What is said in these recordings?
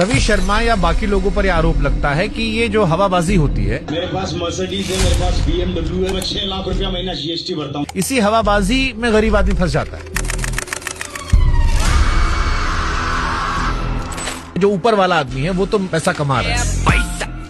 रवि शर्मा या बाकी लोगों पर यह आरोप लगता है कि ये जो हवाबाजी होती है, मेरे पास मर्सिडीज है, मेरे पास BMW है, मैं 6 लाख रुपया महीना GST भरता हूँ। इसी हवाबाजी में गरीब आदमी फंस जाता है। जो ऊपर वाला आदमी है वो तो पैसा कमा रहा है,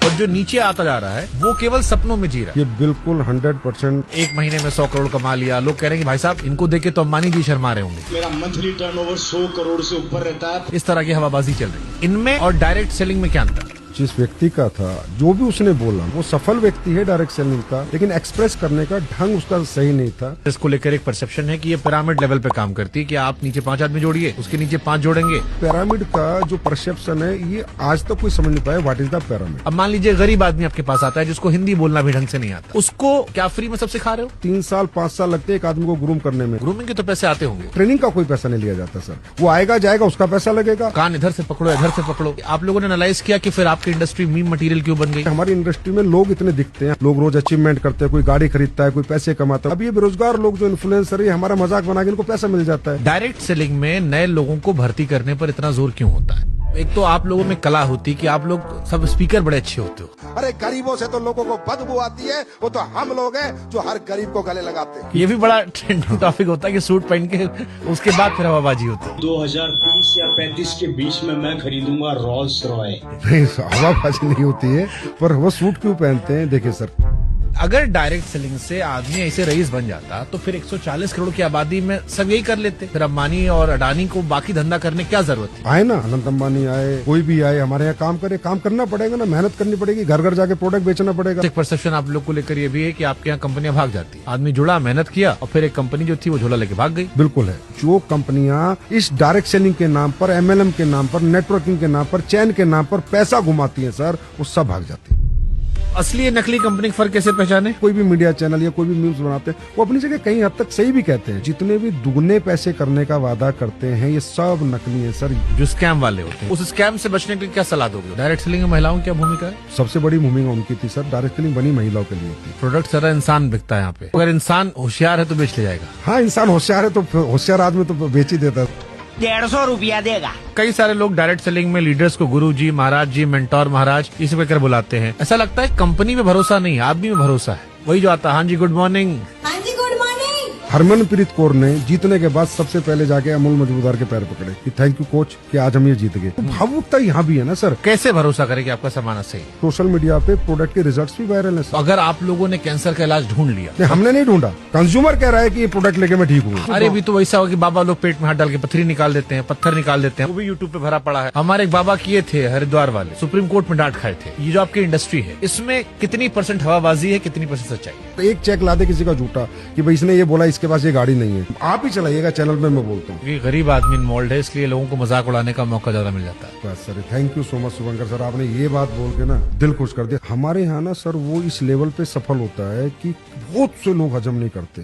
और जो नीचे आता जा रहा है वो केवल सपनों में जी रहा है। ये बिल्कुल 100%। एक महीने में 100 करोड़ कमा लिया, लोग कह रहे हैं कि भाई साहब इनको देख के तो अंबानी जी शर्मा रहे होंगे। मेरा मंथली टर्नओवर 100 करोड़ से ऊपर रहता है। इस तरह की हवाबाजी चल रही है। इनमें और डायरेक्ट सेलिंग में क्या अंतर है? जिस व्यक्ति का था, जो भी उसने बोला, वो सफल व्यक्ति है डायरेक्ट सेलिंग का, लेकिन एक्सप्रेस करने का ढंग उसका सही नहीं था। इसको लेकर एक परसेप्शन है कि ये पिरामिड लेवल पे काम करती है कि आप नीचे 5 आदमी जोड़िए, उसके नीचे 5 जोड़ेंगे। पिरामिड का जो परसेप्शन है, ये आज तक कोई समझ नहीं पाया व्हाट इज द पिरामिड। अब मान लीजिए गरीब आदमी आपके पास आता है जिसको हिंदी बोलना भी ढंग से नहीं आता, उसको क्या फ्री में सब सिखा रहे हो? 3 साल 5 साल लगते हैं एक आदमी को ग्रूम करने में। ग्रूमिंग के तो पैसे आते होंगे, ट्रेनिंग का कोई पैसा नहीं लिया जाता सर। वो आएगा जाएगा, उसका पैसा लगेगा। कान इधर से पकड़ो इधर से पकड़ो। आप लोगों ने एनालाइज किया कि फिर आपकी इंडस्ट्री मीम मटीरियल क्यों बन गई? हमारी इंडस्ट्री में लोग इतने दिखते हैं, लोग रोज अचीवमेंट करते हैं, कोई गाड़ी खरीदता है, कोई पैसे कमाता है। अब ये बेरोजगार लोग जो इन्फ्लुएंसर है, हमारा मजाक बना के इनको पैसा मिल जाता है। डायरेक्ट सेलिंग में नए लोगों को भर्ती करने पर इतना जोर क्यों होता है? एक तो आप लोगों में कला होती कि आप लोग सब स्पीकर बड़े अच्छे होते हो। अरे गरीबों से तो लोगों को बदबू आती है, वो तो हम लोग हैं जो हर गरीब को गले लगाते हैं। ये भी बड़ा ट्रेंडिंग टॉपिक होता है कि सूट पहन के उसके बाद फिर हवाबाजी होती है। 2030 या 35 के बीच में मैं खरीदूंगा रोल्स रॉय। नहीं, हवाबाजी नहीं होती है, पर वो सूट क्यों पहनते हैं? देखिए सर, अगर डायरेक्ट सेलिंग से आदमी ऐसे रईस बन जाता तो फिर 140 करोड़ की आबादी में सब यही कर लेते। फिर अंबानी और अडानी को बाकी धंधा करने क्या जरूरत थी? आए ना, अनंत अंबानी आए, कोई भी आए, हमारे यहाँ काम करे, काम करना पड़ेगा ना, मेहनत करनी पड़ेगी, घर घर जाके प्रोडक्ट बेचना पड़ेगा। एक परसेप्शन आप लोग को लेकर ये भी है कि आपके यहाँ कंपनियां भाग जाती, आदमी जुड़ा, मेहनत किया और फिर एक कंपनी जो थी वो झोला लेके भाग गई। बिल्कुल है। जो कंपनियां इस डायरेक्ट सेलिंग के नाम पर, MLM के नाम पर, नेटवर्किंग के नाम पर, चैन के नाम पर पैसा घुमाती है सर, वो सब भाग जाती है। असली या नकली कंपनी का फर्क कैसे पहचाने? कोई भी मीडिया चैनल या कोई भी न्यूज बनाते हैं, वो अपनी जगह कहीं हद तक सही भी कहते हैं। जितने भी दुगने पैसे करने का वादा करते हैं, ये सब नकली है सर। जो स्कैम वाले होते हैं, उस स्कैम से बचने के लिए क्या सलाह दोगे? डायरेक्ट सेलिंग में महिलाओं की क्या भूमिका है? सबसे बड़ी भूमिका उनकी थी सर। डायरेक्ट सेलिंग बनी महिलाओं के लिए थी। प्रोडक्ट सारा इंसान बिकता है यहाँ पे। अगर इंसान होशियार है तो बेच ले जाएगा। हाँ, इंसान होशियार है तो होशियार आदमी तो बेच ही देता है। 150 रुपया देगा। कई सारे लोग डायरेक्ट सेलिंग में लीडर्स को गुरु जी, महाराज जी, मेंटोर महाराज इसे कहकर बुलाते हैं। ऐसा लगता है कंपनी में भरोसा नहीं, आदमी में भरोसा है। वही जो आता है, हाँ जी गुड मॉर्निंग। हाँ जी गुड मॉर्निंग। हरमनप्रीत कौर ने जीतने के बाद सबसे पहले जाके अमूल मजबूदार के पैर पकड़े कि थैंक यू कोच कि आज हम ये जीत गए। तो भावुकता यहाँ भी है ना सर। कैसे भरोसा करें कि आपका सामान सही है? सोशल मीडिया पे प्रोडक्ट के रिजल्ट्स भी वायरल है सर। अगर आप लोगों ने कैंसर का इलाज ढूंढ लिया, नहीं, हमने नहीं ढूंढा, कंज्यूमर कह रहा है कि ये प्रोडक्ट लेके मैं ठीक हूँ। अरे भी तो वैसा हो कि बाबा लोग पेट में हाथ डाल के पत्थरी निकाल देते हैं, पत्थर निकाल देते हैं, वो भी यूट्यूब पे भरा पड़ा है। हमारे एक बाबा किए थे हरिद्वार वाले, सुप्रीम कोर्ट में डांट खाए थे। ये जो आपकी इंडस्ट्री है, इसमें कितनी %, हवाबाजी है, कितनी % सच्चाई है? तो एक चेक ला दे किसी का झूठा कि भाई इसने ये बोला, इसके पास ये गाड़ी नहीं है, आप ही चलाइएगा चैनल में, मैं बोलता हूँ। क्योंकि गरीब आदमी इन्वॉल्व है, इसलिए लोगों को मजाक उड़ाने का मौका ज्यादा मिल जाता है। बस sir, thank you so much Shubhankar sir, आपने ये बात बोल के ना दिल खुश कर दिया। हमारे यहाँ ना सर वो इस लेवल पे सफल होता है कि बहुत से लोग हजम नहीं करते।